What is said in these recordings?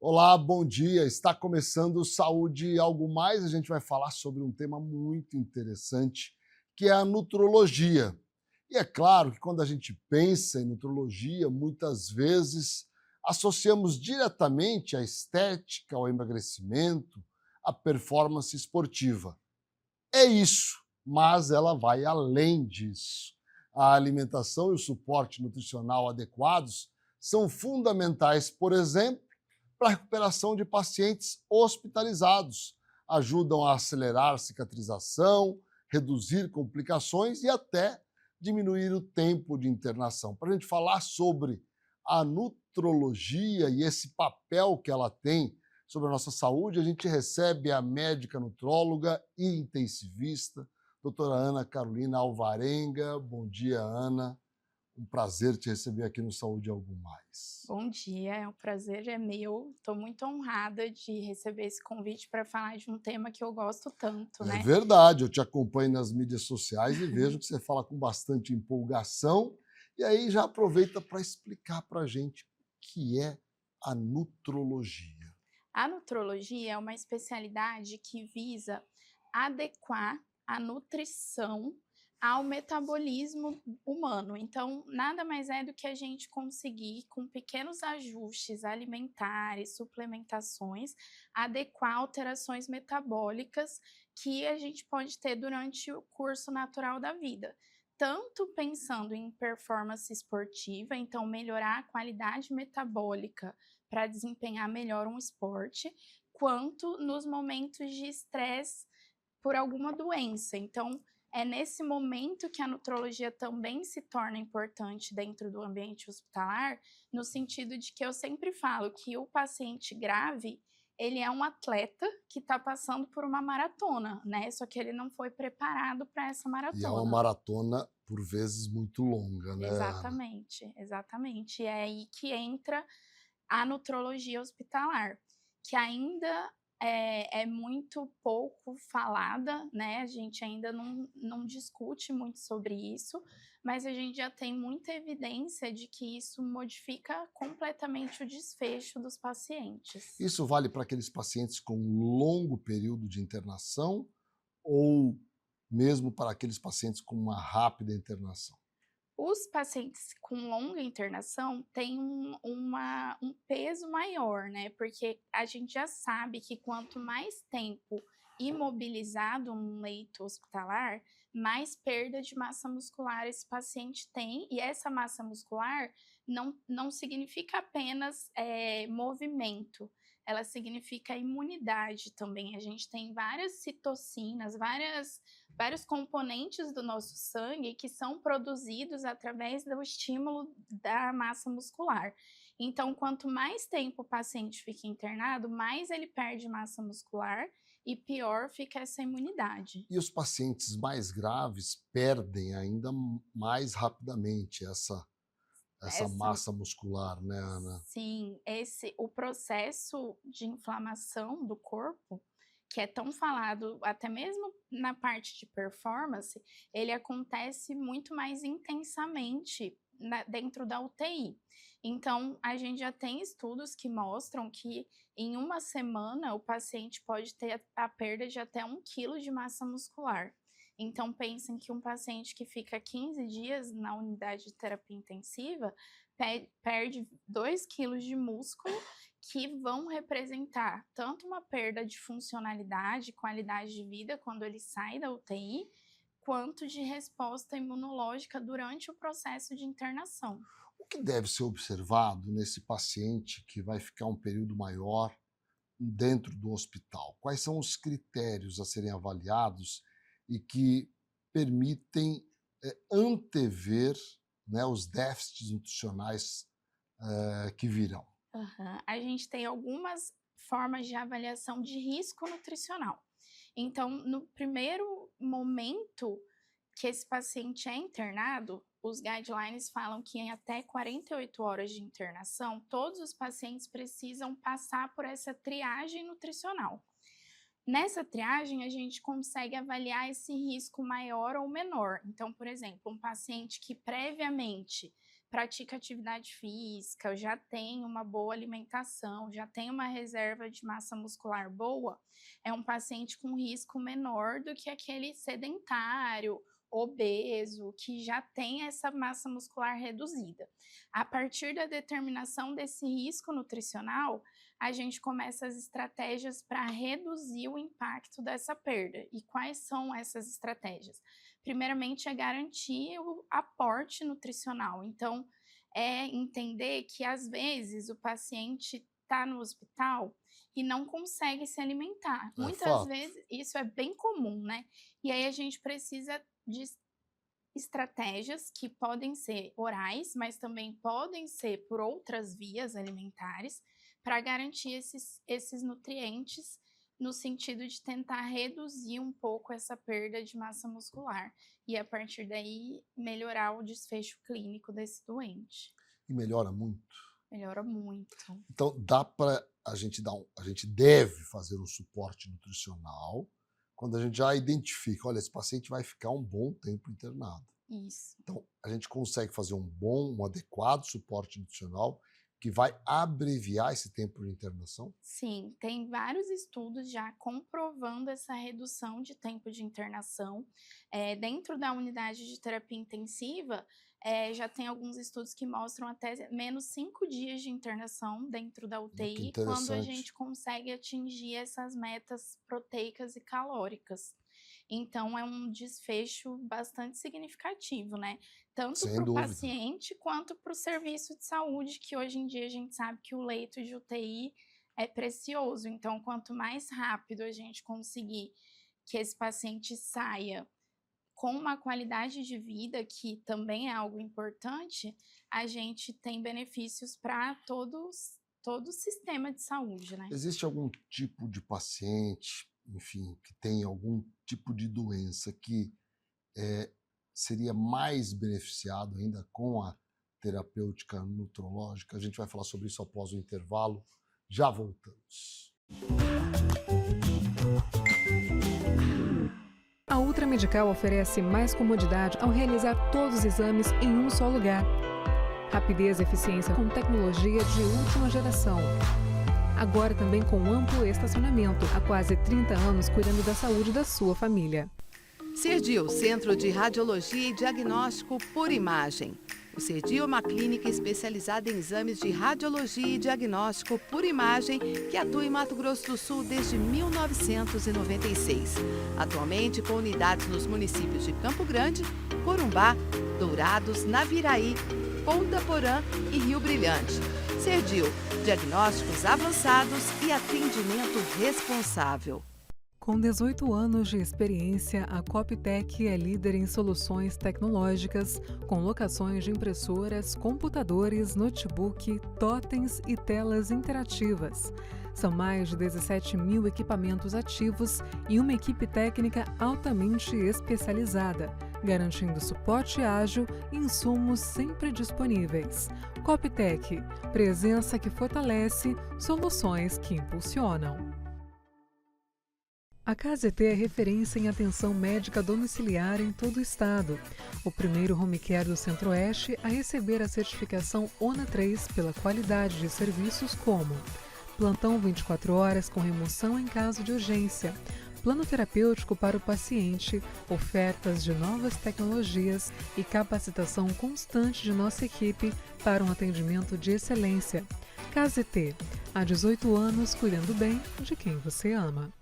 Olá, bom dia. Está começando Saúde e Algo Mais. A gente vai falar sobre um tema muito interessante, que é a nutrologia. E é claro que quando a gente pensa em nutrologia, muitas vezes associamos diretamente a estética, ao emagrecimento, à performance esportiva. É isso, mas ela vai além disso. A alimentação e o suporte nutricional adequados são fundamentais, por exemplo, para a recuperação de pacientes hospitalizados. Ajudam a acelerar a cicatrização, reduzir complicações e até diminuir o tempo de internação. Para a gente falar sobre a nutrologia e esse papel que ela tem sobre a nossa saúde, a gente recebe a médica nutróloga e intensivista, doutora Ana Carolina Alvarenga. Bom dia, Ana. Um prazer te receber aqui no Saúde e Algo Mais. Bom dia, o prazer é meu. Estou muito honrada de receber esse convite para falar de um tema que eu gosto tanto, É né? verdade, eu te acompanho nas mídias sociais e vejo que você fala com bastante empolgação. E aí já aproveita para explicar para a gente o que é a nutrologia. A nutrologia é uma especialidade que visa adequar a nutrição ao metabolismo humano. Então, nada mais é do que a gente conseguir, com pequenos ajustes alimentares, suplementações, adequar alterações metabólicas que a gente pode ter durante o curso natural da vida. Tanto pensando em performance esportiva, então melhorar a qualidade metabólica para desempenhar melhor um esporte, quanto nos momentos de estresse por alguma doença. Então, é nesse momento que a nutrologia também se torna importante dentro do ambiente hospitalar, no sentido de que eu sempre falo que o paciente grave, ele é um atleta que está passando por uma maratona, né? Só que ele não foi preparado para essa E é uma maratona. maratona, por vezes, muito longa, né, Ana? Exatamente, exatamente. E é aí que entra a nutrologia hospitalar, que ainda é muito pouco falada, né? A gente ainda não discute muito sobre isso, mas a gente já tem muita evidência de que isso modifica completamente o desfecho dos pacientes. Isso vale para aqueles pacientes com longo período de internação ou mesmo para aqueles pacientes com uma rápida internação? Os pacientes com longa internação têm um peso maior, né? Porque a gente já sabe que quanto mais tempo imobilizado num leito hospitalar, mais perda de massa muscular esse paciente tem, e essa massa muscular não significa apenas movimento, ela significa imunidade também. A gente tem várias citocinas, vários componentes do nosso sangue que são produzidos através do estímulo da massa muscular. Então, quanto mais tempo o paciente fica internado, mais ele perde massa muscular e pior fica essa imunidade. E os pacientes mais graves perdem ainda mais rapidamente essa Essa, massa muscular, né, Ana? sim, o processo de inflamação do corpo, que é tão falado até mesmo na parte de performance, ele acontece muito mais intensamente dentro da UTI. Então, a gente já tem estudos que mostram que em uma semana o paciente pode ter a perda de até 1 quilo de massa muscular. Então, pensem que um paciente que fica 15 dias na unidade de terapia intensiva perde 2 quilos de músculo que vão representar tanto uma perda de funcionalidade, qualidade de vida quando ele sai da UTI, quanto de resposta imunológica durante o processo de internação. O que deve ser observado nesse paciente que vai ficar um período maior dentro do hospital? Quais são os critérios a serem avaliados e que permitem antever, né, os déficits nutricionais que virão? Aham. A gente tem algumas formas de avaliação de risco nutricional. Então, no primeiro momento que esse paciente é internado, os guidelines falam que em até 48 horas de internação, todos os pacientes precisam passar por essa triagem nutricional. Nessa triagem, a gente consegue avaliar esse risco maior ou menor. Então, por exemplo, um paciente que previamente pratica atividade física, já tem uma boa alimentação, já tem uma reserva de massa muscular boa, é um paciente com risco menor do que aquele sedentário, obeso, que já tem essa massa muscular reduzida. A partir da determinação desse risco nutricional, a gente começa as estratégias para reduzir o impacto dessa perda. E quais são essas estratégias? Primeiramente, é garantir o aporte nutricional. Então, é entender que, às vezes, o paciente está no hospital e não consegue se alimentar. É Muitas fato. vezes, isso é bem comum, né? E aí a gente precisa de estratégias que podem ser orais, mas também podem ser por outras vias alimentares, para garantir esses nutrientes, no sentido de tentar reduzir um pouco essa perda de massa muscular e, a partir daí, melhorar o desfecho clínico desse doente. E melhora muito. Melhora muito. Então, dá para a gente a gente deve fazer um suporte nutricional quando a gente já identifica, olha, esse paciente vai ficar um bom tempo internado. Isso. Então, a gente consegue fazer um adequado suporte nutricional que vai abreviar esse tempo de internação? Sim, tem vários estudos já comprovando essa redução de tempo de internação. Dentro da unidade de terapia intensiva, já tem alguns estudos que mostram até menos 5 dias de internação dentro da Muito UTI, quando a interessante. gente consegue atingir essas metas proteicas e calóricas. Então, é um desfecho bastante significativo, né? Tanto Sem para o dúvida. paciente quanto para o serviço de saúde, que hoje em dia a gente sabe que o leito de UTI é precioso. Então, quanto mais rápido a gente conseguir que esse paciente saia com uma qualidade de vida, que também é algo importante, a gente tem benefícios para todo o sistema de saúde, né? Existe algum tipo de paciente, enfim, que tem algum tipo de doença que seria mais beneficiado ainda com a terapêutica nutrológica? A gente vai falar sobre isso após o intervalo. Já voltamos. A Ultra Medical oferece mais comodidade ao realizar todos os exames em um só lugar. Rapidez e eficiência com tecnologia de última geração. Agora também com amplo estacionamento, há quase 30 anos cuidando da saúde da sua família. Serdio, Centro de Radiologia e Diagnóstico por Imagem. O Serdio é uma clínica especializada em exames de radiologia e diagnóstico por imagem que atua em Mato Grosso do Sul desde 1996. Atualmente com unidades nos municípios de Campo Grande, Corumbá, Dourados, Naviraí, Ponta Porã e Rio Brilhante. Serdio, diagnósticos avançados e atendimento responsável. Com 18 anos de experiência, a Coptec é líder em soluções tecnológicas, com locações de impressoras, computadores, notebook, totens e telas interativas. São mais de 17 mil equipamentos ativos e uma equipe técnica altamente especializada, garantindo suporte ágil e insumos sempre disponíveis. Coptec, presença que fortalece, soluções que impulsionam. A KZT é referência em atenção médica domiciliar em todo o estado. O primeiro home care do Centro-Oeste a receber a certificação ONA 3 pela qualidade de serviços como plantão 24 horas com remoção em caso de urgência, plano terapêutico para o paciente, ofertas de novas tecnologias e capacitação constante de nossa equipe para um atendimento de excelência. KZT, há 18 anos cuidando bem de quem você ama.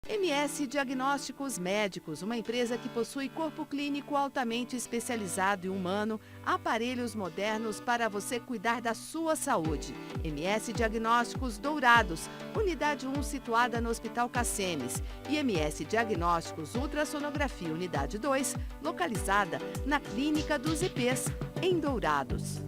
MS Diagnósticos Médicos, uma empresa que possui corpo clínico altamente especializado e humano, aparelhos modernos para você cuidar da sua saúde. MS Diagnósticos Dourados, unidade 1 situada no Hospital Cassemes. E MS Diagnósticos Ultrassonografia, unidade 2, localizada na Clínica dos IPs, em Dourados.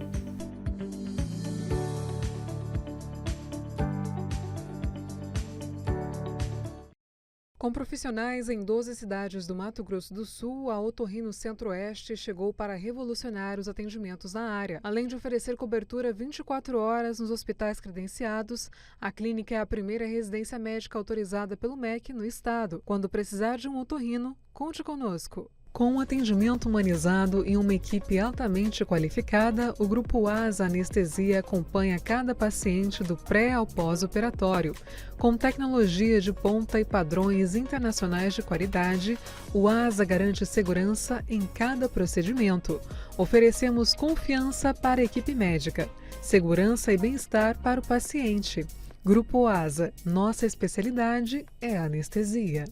Com profissionais em 12 cidades do Mato Grosso do Sul, a Otorrino Centro-Oeste chegou para revolucionar os atendimentos na área. Além de oferecer cobertura 24 horas nos hospitais credenciados, a clínica é a primeira residência médica autorizada pelo MEC no estado. Quando precisar de um otorrino, conte conosco. Com um atendimento humanizado e uma equipe altamente qualificada, o Grupo ASA Anestesia acompanha cada paciente do pré ao pós-operatório. Com tecnologia de ponta e padrões internacionais de qualidade, o ASA garante segurança em cada procedimento. Oferecemos confiança para a equipe médica, segurança e bem-estar para o paciente. Grupo ASA, nossa especialidade é a anestesia.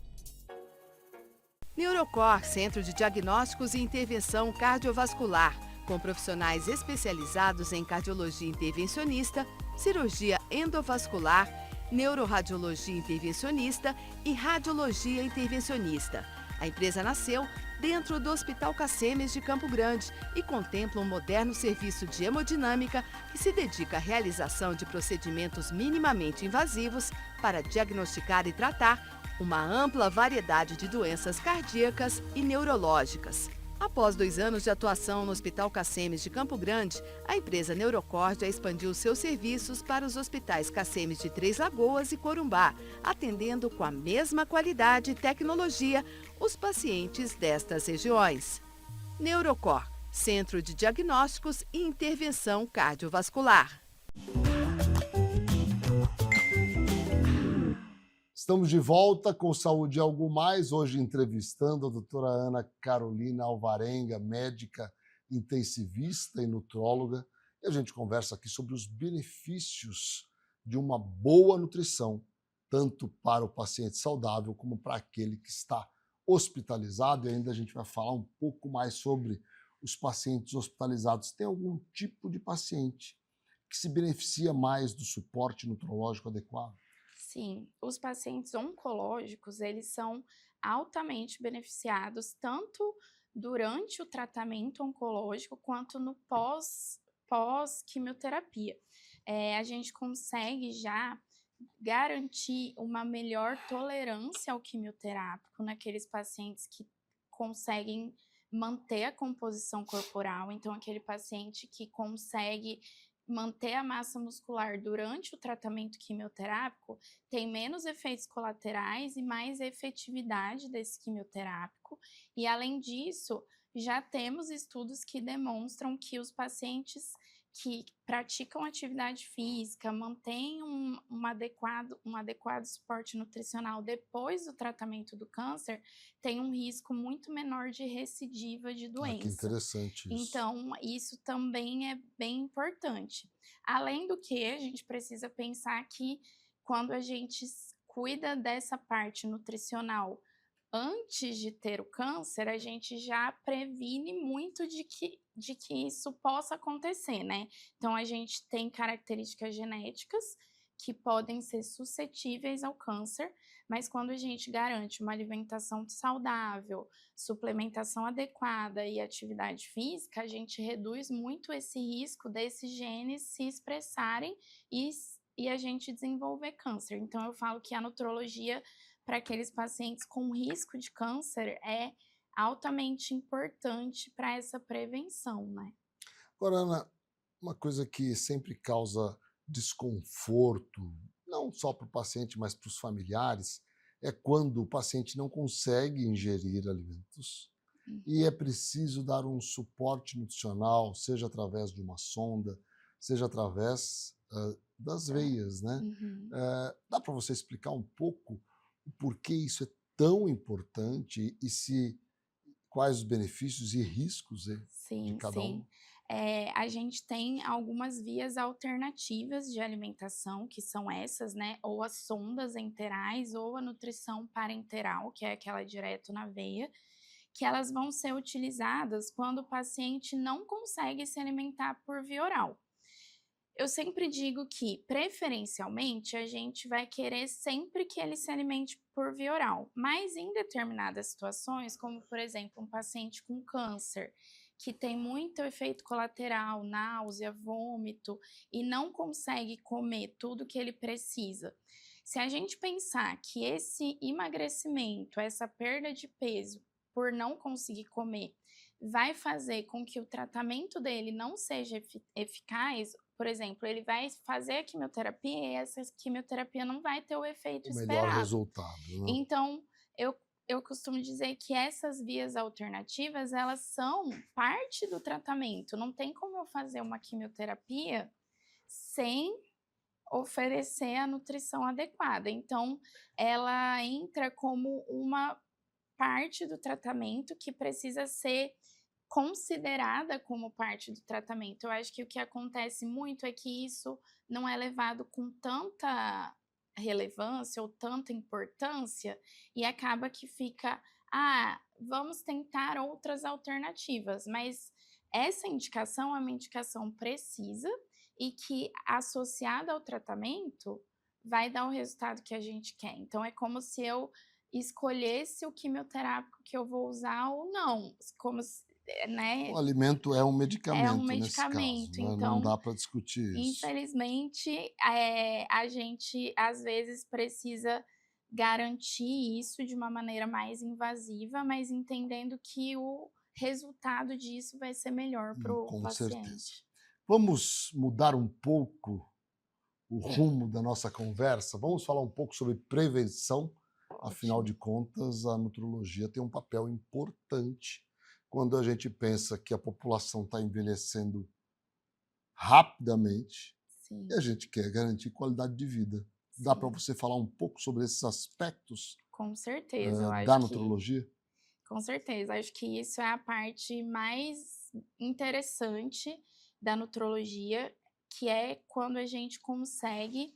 Neurocor, Centro de Diagnósticos e Intervenção Cardiovascular, com profissionais especializados em cardiologia intervencionista, cirurgia endovascular, neuroradiologia intervencionista e radiologia intervencionista. A empresa nasceu dentro do Hospital Cacemes de Campo Grande e contempla um moderno serviço de hemodinâmica que se dedica à realização de procedimentos minimamente invasivos para diagnosticar e tratar uma ampla variedade de doenças cardíacas e neurológicas. Após 2 anos de atuação no Hospital Cacemes de Campo Grande, a empresa Neurocor já expandiu seus serviços para os hospitais Cacemes de Três Lagoas e Corumbá, atendendo com a mesma qualidade e tecnologia os pacientes destas regiões. Neurocor, Centro de Diagnósticos e Intervenção Cardiovascular. Estamos de volta com Saúde e Algo Mais, hoje entrevistando a doutora Ana Carolina Alvarenga, médica intensivista e nutróloga, e a gente conversa aqui sobre os benefícios de uma boa nutrição, tanto para o paciente saudável como para aquele que está hospitalizado, e ainda a gente vai falar um pouco mais sobre os pacientes hospitalizados. Tem algum tipo de paciente que se beneficia mais do suporte nutrológico adequado? Sim, os pacientes oncológicos, eles são altamente beneficiados tanto durante o tratamento oncológico quanto no pós-quimioterapia. A gente consegue já garantir uma melhor tolerância ao quimioterápico naqueles pacientes que conseguem manter a composição corporal, então aquele paciente que consegue manter a massa muscular durante o tratamento quimioterápico tem menos efeitos colaterais e mais efetividade desse quimioterápico. E, além disso, já temos estudos que demonstram que os pacientes que praticam atividade física, mantêm um adequado suporte nutricional depois do tratamento do câncer, têm um risco muito menor de recidiva de doença. Que interessante isso. Então, isso também é bem importante. Além do que, a gente precisa pensar que quando a gente cuida dessa parte nutricional antes de ter o câncer, a gente já previne muito de que isso possa acontecer, né? Então, a gente tem características genéticas que podem ser suscetíveis ao câncer, mas quando a gente garante uma alimentação saudável, suplementação adequada e atividade física, a gente reduz muito esse risco desses genes se expressarem e a gente desenvolver câncer. Então, eu falo que a nutrologia para aqueles pacientes com risco de câncer é altamente importante para essa prevenção, né? Agora, Ana, uma coisa que sempre causa desconforto, não só para o paciente, mas para os familiares, é quando o paciente não consegue ingerir alimentos e é preciso dar um suporte nutricional, seja através de uma sonda, seja através das veias, né? Dá para você explicar um pouco o porquê isso é tão importante e quais os benefícios e riscos de cada um? A gente tem algumas vias alternativas de alimentação, que são essas, né? Ou as sondas enterais ou a nutrição parenteral, que é aquela direto na veia, que elas vão ser utilizadas quando o paciente não consegue se alimentar por via oral. Eu sempre digo que, preferencialmente, a gente vai querer sempre que ele se alimente por via oral, mas em determinadas situações, como, por exemplo, um paciente com câncer, que tem muito efeito colateral, náusea, vômito, e não consegue comer tudo que ele precisa. Se a gente pensar que esse emagrecimento, essa perda de peso, por não conseguir comer, vai fazer com que o tratamento dele não seja eficaz, por exemplo, ele vai fazer a quimioterapia e essa quimioterapia não vai ter o efeito esperado. Melhor resultado, né? Então, eu costumo dizer que essas vias alternativas, elas são parte do tratamento. Não tem como eu fazer uma quimioterapia sem oferecer a nutrição adequada. Então, ela entra como uma parte do tratamento que precisa ser considerada como parte do tratamento. Eu acho que o que acontece muito é que isso não é levado com tanta relevância ou tanta importância e acaba que fica, vamos tentar outras alternativas, mas essa indicação é uma indicação precisa e que, associada ao tratamento, vai dar o resultado que a gente quer. Então, é como se eu escolhesse o quimioterápico que eu vou usar ou não, como se, né? O alimento é um É medicamento, um medicamento, nesse caso, né? então, Não dá para discutir isso. infelizmente, a gente às vezes precisa garantir isso de uma maneira mais invasiva, mas entendendo que o resultado disso vai ser melhor para o Com paciente. certeza. Vamos mudar um pouco o rumo da nossa conversa? Vamos falar um pouco sobre prevenção. Afinal de contas, a nutrologia tem um papel importante quando a gente pensa que a população está envelhecendo rapidamente. Sim. E a gente quer garantir qualidade de vida. Dá para você falar um pouco sobre esses aspectos Com certeza, eu acho da que nutrologia? com certeza, acho que isso é a parte mais interessante da nutrologia, que é quando a gente consegue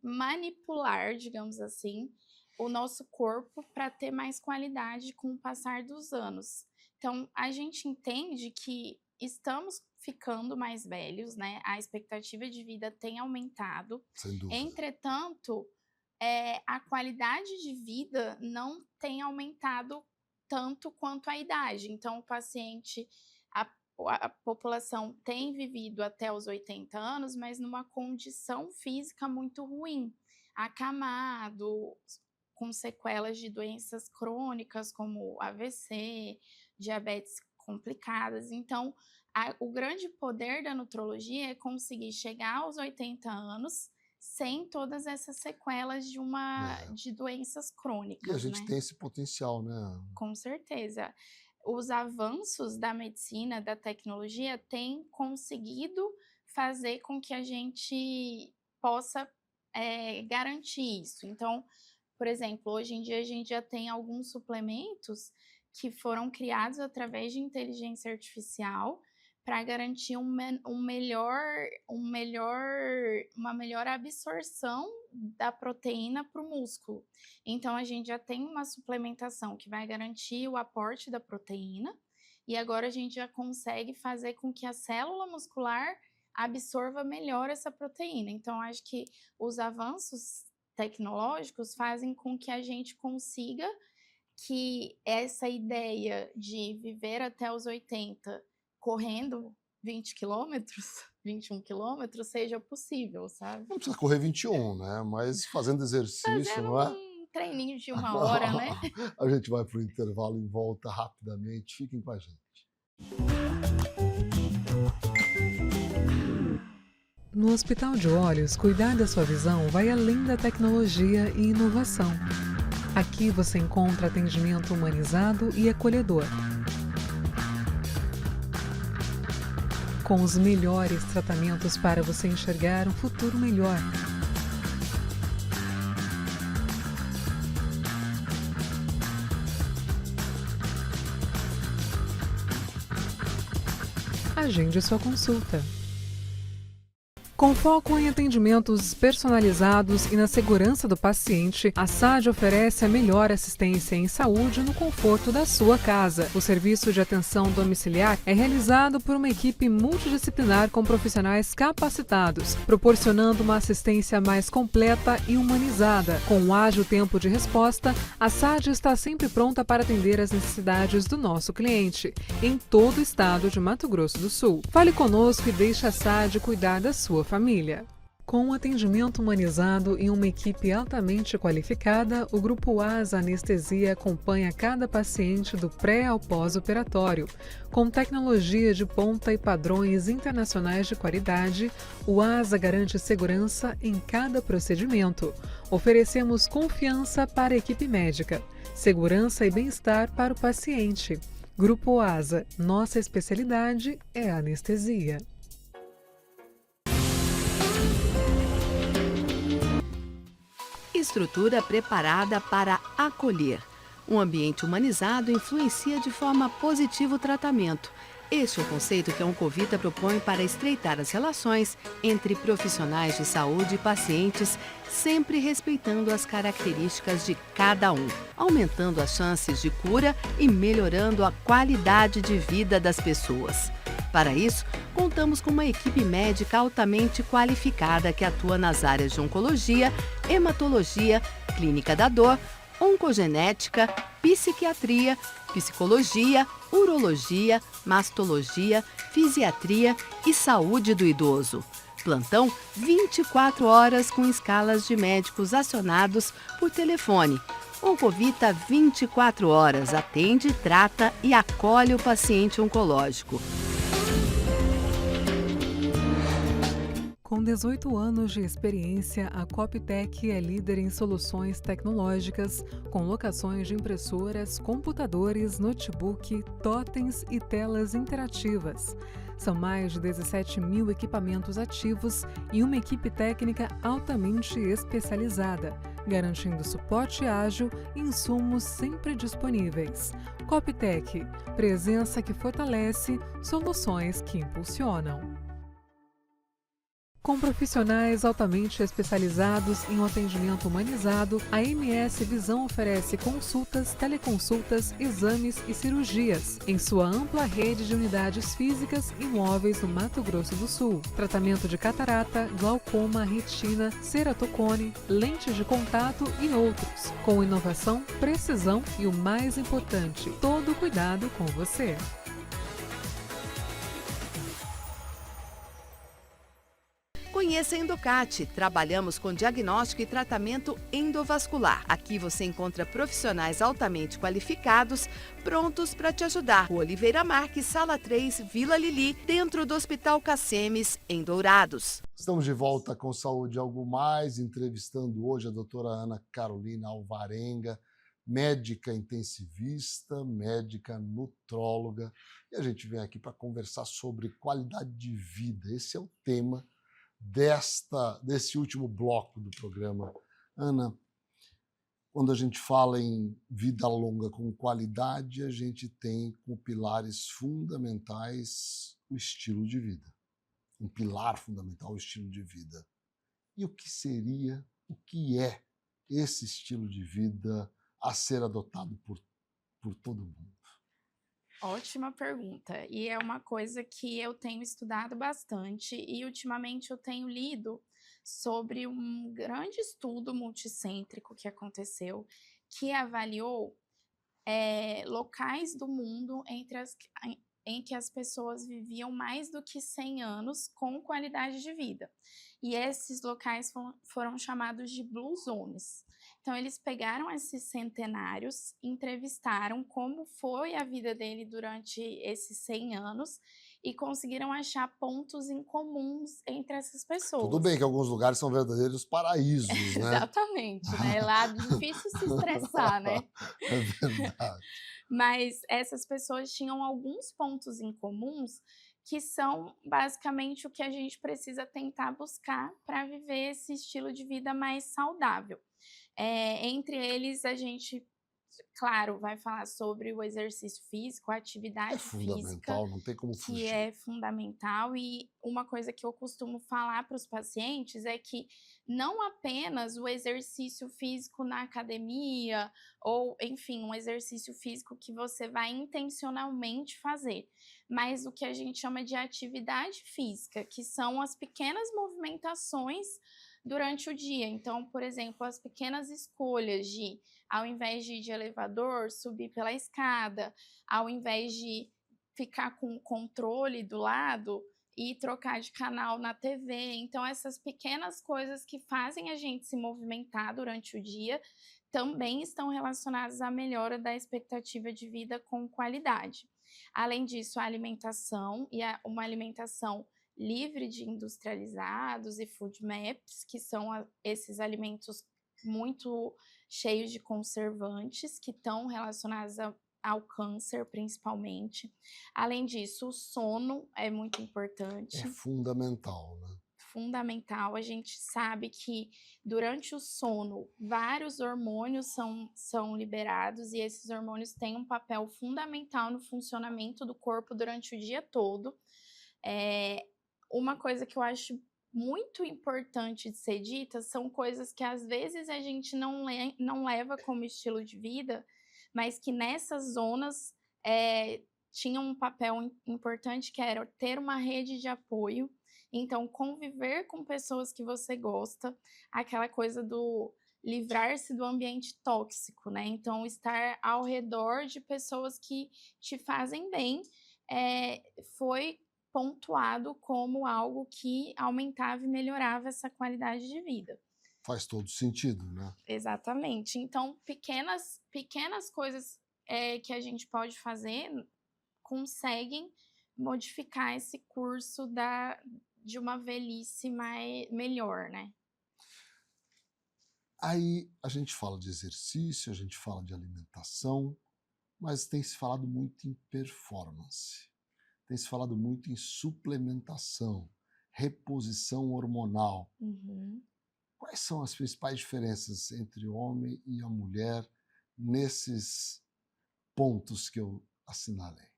manipular, digamos assim, o nosso corpo para ter mais qualidade com o passar dos anos. Então, a gente entende que estamos ficando mais velhos, né? A expectativa de vida tem aumentado. Sem dúvida. Entretanto, a qualidade de vida não tem aumentado tanto quanto a idade. Então, o paciente, a população tem vivido até os 80 anos, mas numa condição física muito ruim, acamado, com sequelas de doenças crônicas como AVC, diabetes complicadas. Então, o grande poder da nutrologia é conseguir chegar aos 80 anos sem todas essas sequelas de doenças crônicas. E a gente né? tem esse potencial, né? Com certeza. Os avanços da medicina, da tecnologia, têm conseguido fazer com que a gente possa garantir isso. Então, por exemplo, hoje em dia a gente já tem alguns suplementos que foram criados através de inteligência artificial para garantir uma melhor absorção da proteína para o músculo. Então, a gente já tem uma suplementação que vai garantir o aporte da proteína e agora a gente já consegue fazer com que a célula muscular absorva melhor essa proteína. Então, acho que os avanços tecnológicos fazem com que a gente consiga que essa ideia de viver até os 80 correndo 20 quilômetros, 21 quilômetros, seja possível, sabe? Não precisa correr 21, né? Mas fazendo exercício, Fazendo não é? um treininho de 1 hora, né? A gente vai para o intervalo e volta rapidamente. Fiquem com a gente. No Hospital de Olhos, cuidar da sua visão vai além da tecnologia e inovação. Aqui você encontra atendimento humanizado e acolhedor. Com os melhores tratamentos para você enxergar um futuro melhor. Agende sua consulta. Com foco em atendimentos personalizados e na segurança do paciente, a SAD oferece a melhor assistência em saúde no conforto da sua casa. O serviço de atenção domiciliar é realizado por uma equipe multidisciplinar com profissionais capacitados, proporcionando uma assistência mais completa e humanizada. Com um ágil tempo de resposta, a SAD está sempre pronta para atender as necessidades do nosso cliente, em todo o estado de Mato Grosso do Sul. Fale conosco e deixe a SAD cuidar da sua família. Com um atendimento humanizado e uma equipe altamente qualificada, o Grupo ASA Anestesia acompanha cada paciente do pré ao pós-operatório. Com tecnologia de ponta e padrões internacionais de qualidade, o ASA garante segurança em cada procedimento. Oferecemos confiança para a equipe médica, segurança e bem-estar para o paciente. Grupo ASA, nossa especialidade é a anestesia. Estrutura preparada para acolher. Um ambiente humanizado influencia de forma positiva o tratamento. Este é o conceito que a Oncovita propõe para estreitar as relações entre profissionais de saúde e pacientes, sempre respeitando as características de cada um, aumentando as chances de cura e melhorando a qualidade de vida das pessoas. Para isso, contamos com uma equipe médica altamente qualificada que atua nas áreas de oncologia, hematologia, clínica da dor, oncogenética, psiquiatria, psicologia, urologia, mastologia, fisiatria e saúde do idoso. Plantão 24 horas com escalas de médicos acionados por telefone. Oncovita 24 horas atende, trata e acolhe o paciente oncológico. Com 18 anos de experiência, a Coptec é líder em soluções tecnológicas, com locações de impressoras, computadores, notebook, totens e telas interativas. São mais de 17 mil equipamentos ativos e uma equipe técnica altamente especializada, garantindo suporte ágil e insumos sempre disponíveis. Coptec, presença que fortalece, soluções que impulsionam. Com profissionais altamente especializados em um atendimento humanizado, a MS Visão oferece consultas, teleconsultas, exames e cirurgias em sua ampla rede de unidades físicas e móveis no Mato Grosso do Sul. Tratamento de catarata, glaucoma, retina, ceratocone, lentes de contato e outros. Com inovação, precisão e o mais importante, todo cuidado com você. Conheça a Endocate. Trabalhamos com diagnóstico e tratamento endovascular. Aqui você encontra profissionais altamente qualificados, prontos para te ajudar. Rua Oliveira Marques, Sala 3, Vila Lili, dentro do Hospital Cacemes, em Dourados. Estamos de volta com Saúde Algo Mais, entrevistando hoje a doutora Ana Carolina Alvarenga, médica intensivista, médica nutróloga. E a gente vem aqui para conversar sobre qualidade de vida. Esse é o tema desse último bloco do programa. Ana, quando a gente fala em vida longa com qualidade, a gente tem como pilares fundamentais o estilo de vida. Um pilar fundamental, o estilo de vida. E o que é esse estilo de vida a ser adotado por todo mundo? Ótima pergunta. E é uma coisa que eu tenho estudado bastante e ultimamente eu tenho lido sobre um grande estudo multicêntrico que aconteceu, que avaliou locais do mundo em que as pessoas viviam mais do que 100 anos com qualidade de vida. E esses locais foram chamados de Blue Zones. Então, eles pegaram esses centenários, entrevistaram como foi a vida dele durante esses 100 anos e conseguiram achar pontos em comuns entre essas pessoas. Tudo bem que alguns lugares são verdadeiros paraísos, né? Exatamente, né? Lá é difícil se estressar, né? É verdade. Mas essas pessoas tinham alguns pontos em comuns que são basicamente o que a gente precisa tentar buscar para viver esse estilo de vida mais saudável. Entre eles, a gente, claro, vai falar sobre o exercício físico, a atividade física, fundamental, não tem como fugir. que é fundamental. E uma coisa que eu costumo falar para os pacientes é que não apenas o exercício físico na academia ou, enfim, um exercício físico que você vai intencionalmente fazer, mas o que a gente chama de atividade física, que são as pequenas movimentações durante o dia. Então, por exemplo, as pequenas escolhas de, ao invés de ir de elevador, subir pela escada, ao invés de ficar com o controle do lado, e trocar de canal na TV. Então, essas pequenas coisas que fazem a gente se movimentar durante o dia também estão relacionadas à melhora da expectativa de vida com qualidade. Além disso, a alimentação uma alimentação livre de industrializados e food maps, que são esses alimentos muito cheios de conservantes, que estão relacionados ao câncer, principalmente. Além disso, o sono é muito importante. É fundamental, né? Fundamental. A gente sabe que durante o sono, vários hormônios são liberados e esses hormônios têm um papel fundamental no funcionamento do corpo durante o dia todo. Uma coisa que eu acho muito importante de ser dita são coisas que às vezes a gente não leva como estilo de vida, mas que nessas zonas tinham um papel importante, que era ter uma rede de apoio. Então, conviver com pessoas que você gosta, aquela coisa do livrar-se do ambiente tóxico, né? Então, estar ao redor de pessoas que te fazem bem foi pontuado como algo que aumentava e melhorava essa qualidade de vida. Faz todo sentido, né? Exatamente. Então, pequenas coisas que a gente pode fazer conseguem modificar esse curso de uma velhice melhor, né? Aí a gente fala de exercício, a gente fala de alimentação, mas tem se falado muito em performance, tem se falado muito em suplementação, reposição hormonal. Uhum. Quais são as principais diferenças entre o homem e a mulher nesses pontos que eu assinalei?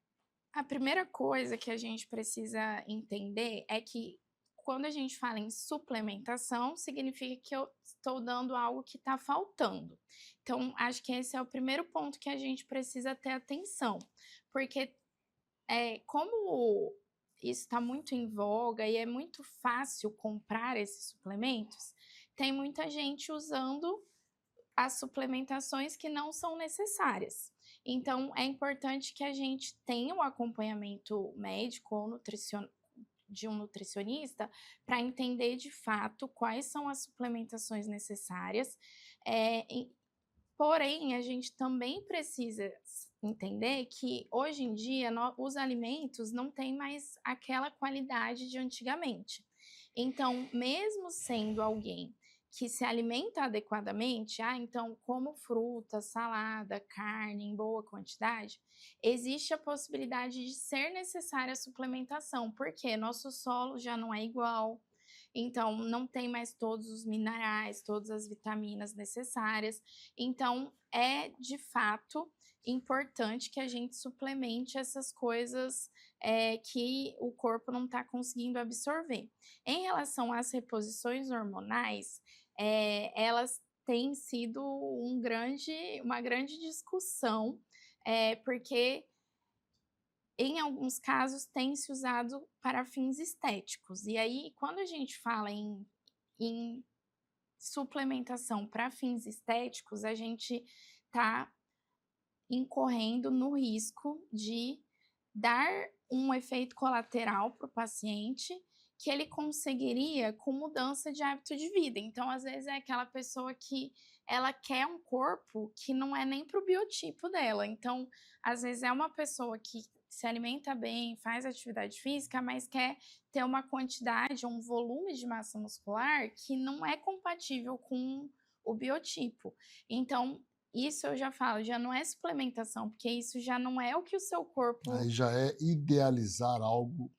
A primeira coisa que a gente precisa entender é que quando a gente fala em suplementação, significa que eu estou dando algo que está faltando. Então, acho que esse é o primeiro ponto que a gente precisa ter atenção, porque como isso está muito em voga e é muito fácil comprar esses suplementos, tem muita gente usando as suplementações que não são necessárias. Então, é importante que a gente tenha o acompanhamento médico ou de um nutricionista para entender de fato quais são as suplementações necessárias. Porém, a gente também precisa entender que hoje em dia os alimentos não têm mais aquela qualidade de antigamente. Então, mesmo sendo alguém que se alimenta adequadamente, então como fruta, salada, carne em boa quantidade, existe a possibilidade de ser necessária a suplementação, porque nosso solo já não é igual, então não tem mais todos os minerais, todas as vitaminas necessárias. Então, é de fato importante que a gente suplemente essas coisas que o corpo não está conseguindo absorver. Em relação às reposições hormonais, elas têm sido uma grande discussão, porque em alguns casos tem se usado para fins estéticos. E aí, quando a gente fala em suplementação para fins estéticos, a gente está incorrendo no risco de dar um efeito colateral para o paciente que ele conseguiria com mudança de hábito de vida. Então, às vezes, é aquela pessoa que ela quer um corpo que não é nem para o biotipo dela. Então, às vezes, é uma pessoa que se alimenta bem, faz atividade física, mas quer ter uma quantidade, um volume de massa muscular que não é compatível com o biotipo. Então, isso eu já falo, já não é suplementação, porque isso já não é o que o seu corpo... Aí já é idealizar algo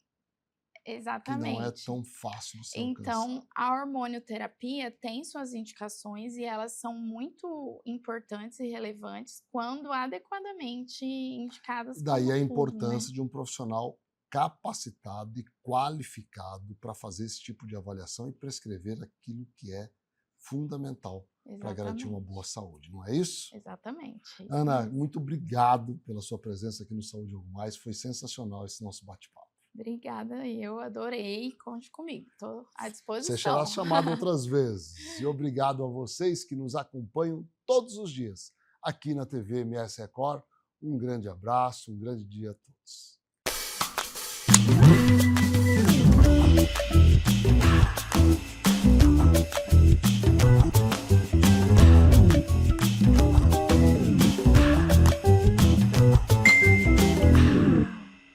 Exatamente. que não é tão fácil de ser Então, a hormonioterapia tem suas indicações e elas são muito importantes e relevantes quando adequadamente indicadas. Daí a como importância né? de um profissional capacitado e qualificado para fazer esse tipo de avaliação e prescrever aquilo que é fundamental para garantir uma boa saúde, não é isso? Exatamente. Ana, muito obrigado pela sua presença aqui no Saúde Algo Mais, foi sensacional esse nosso bate-papo. Obrigada, eu adorei, conte comigo, estou à disposição. Você será chamado outras vezes. E obrigado a vocês que nos acompanham todos os dias aqui na TV MS Record. Um grande abraço, um grande dia a todos.